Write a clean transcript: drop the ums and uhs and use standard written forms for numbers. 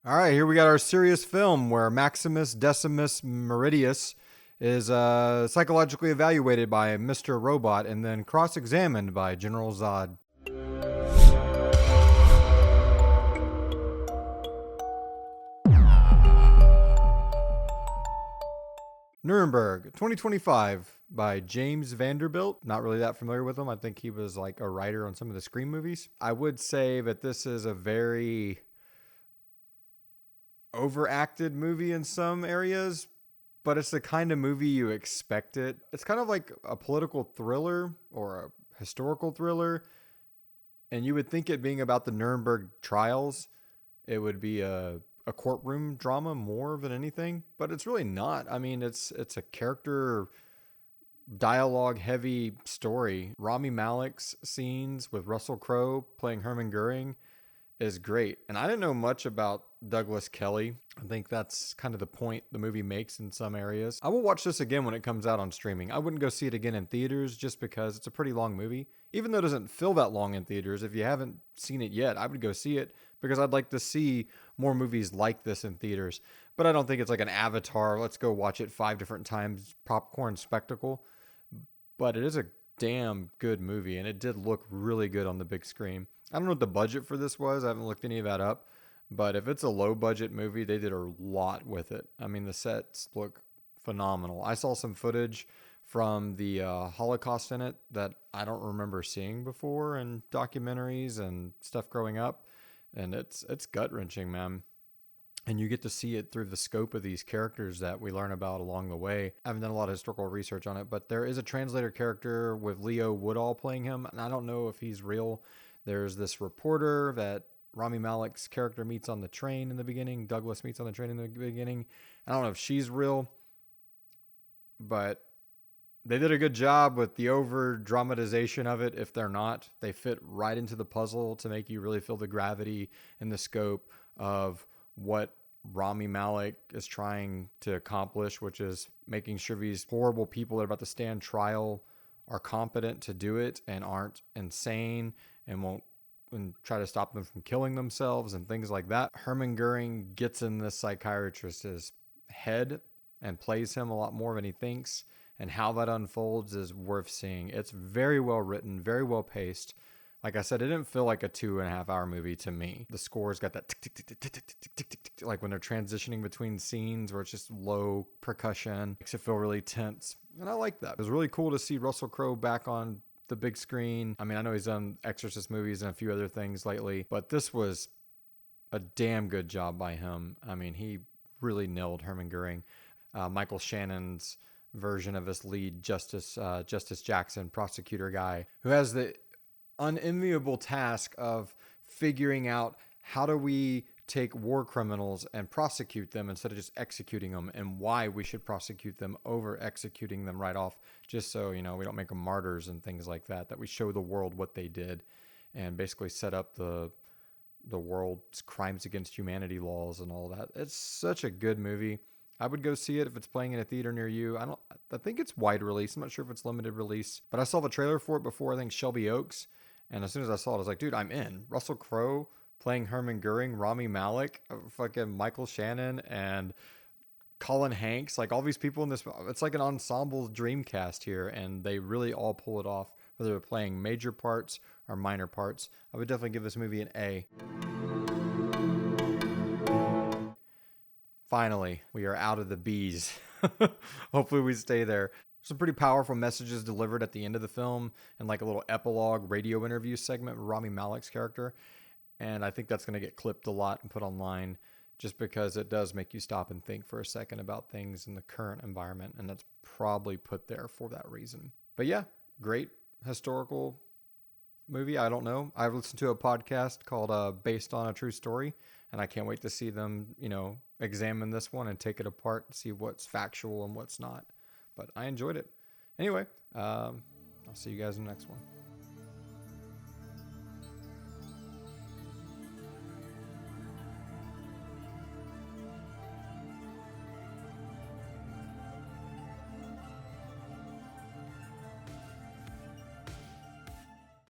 All right, here we got our serious film where Maximus Decimus Meridius is psychologically evaluated by Mr. Robot and then cross-examined by General Zod. Nuremberg, 2025 by James Vanderbilt. Not really that familiar with him. I think he was like a writer on some of the Scream movies. I would say that this is a very overacted movie in some areas, but it's the kind of movie you expect it. It's kind of like a political thriller or a historical thriller, and you would think it being about the Nuremberg trials, it would be a courtroom drama more than anything, but it's really not. I mean, it's a character dialogue heavy story. Rami Malek's scenes with Russell Crowe playing Herman Goering is great. And I didn't know much about Douglas Kelly. I think that's kind of the point the movie makes in some areas. I will watch this again when it comes out on streaming. I wouldn't go see it again in theaters just because it's a pretty long movie. Even though it doesn't feel that long in theaters, if you haven't seen it yet, I would go see it because I'd like to see more movies like this in theaters. But I don't think it's like an Avatar, let's go watch it 5 different times popcorn spectacle. But it is a damn good movie, and it did look really good on the big screen. I don't know what the budget for this was. I haven't looked any of that up. But if it's a low budget movie, they did a lot with it. I mean, the sets look phenomenal. I saw some footage from the Holocaust in it that I don't remember seeing before in documentaries and stuff growing up. And it's gut wrenching, man. And you get to see it through the scope of these characters that we learn about along the way. I haven't done a lot of historical research on it, but there is a translator character with Leo Woodall playing him, and I don't know if he's real. There's this reporter that Rami Malek's character meets on the train in the beginning. Douglas meets on the train in the beginning. I don't know if she's real, but they did a good job with the over dramatization of it. If they're not, they fit right into the puzzle to make you really feel the gravity and the scope of what Rami Malek is trying to accomplish, which is making sure these horrible people that are about to stand trial are competent to do it and aren't insane and won't and try to stop them from killing themselves and things like that. Herman Goering gets in this psychiatrist's head and plays him a lot more than he thinks. And how that unfolds is worth seeing. It's very well written, very well paced. Like I said, it didn't feel like a 2.5 hour movie to me. The score's got that tick, tick, tick, tick, tick, tick, tick, tick, tick, like when they're transitioning between scenes where it's just low percussion, makes it feel really tense. And I like that. It was really cool to see Russell Crowe back on the big screen. I mean, I know he's done Exorcist movies and a few other things lately, but this was a damn good job by him. I mean, he really nailed Herman Goering. Michael Shannon's version of this lead Justice Jackson, prosecutor guy, who has the unenviable task of figuring out how do we take war criminals and prosecute them instead of just executing them, and why we should prosecute them over executing them right off, just so we don't make them martyrs and things like that, that we show the world what they did and basically set up the world's crimes against humanity laws and all that. It's such a good movie. I would go see it if it's playing in a theater near you. I think it's wide release. I'm not sure if it's limited release, but I saw the trailer for it before, I think Shelby Oaks. And as soon as I saw it, I was like, dude, I'm in. Russell Crowe playing Herman Goering, Rami Malek, fucking Michael Shannon, and Colin Hanks. Like all these people in this, it's like an ensemble dream cast here, and they really all pull it off, whether they're playing major parts or minor parts. I would definitely give this movie an A. Finally, we are out of the B's. Hopefully we stay there. Some pretty powerful messages delivered at the end of the film and like a little epilogue radio interview segment with Rami Malek's character. And I think that's going to get clipped a lot and put online just because it does make you stop and think for a second about things in the current environment. And that's probably put there for that reason. But yeah, great historical movie. I don't know. I've listened to a podcast called Based on a True Story, and I can't wait to see them, examine this one and take it apart and see what's factual and what's not. But I enjoyed it. Anyway, I'll see you guys in the next one.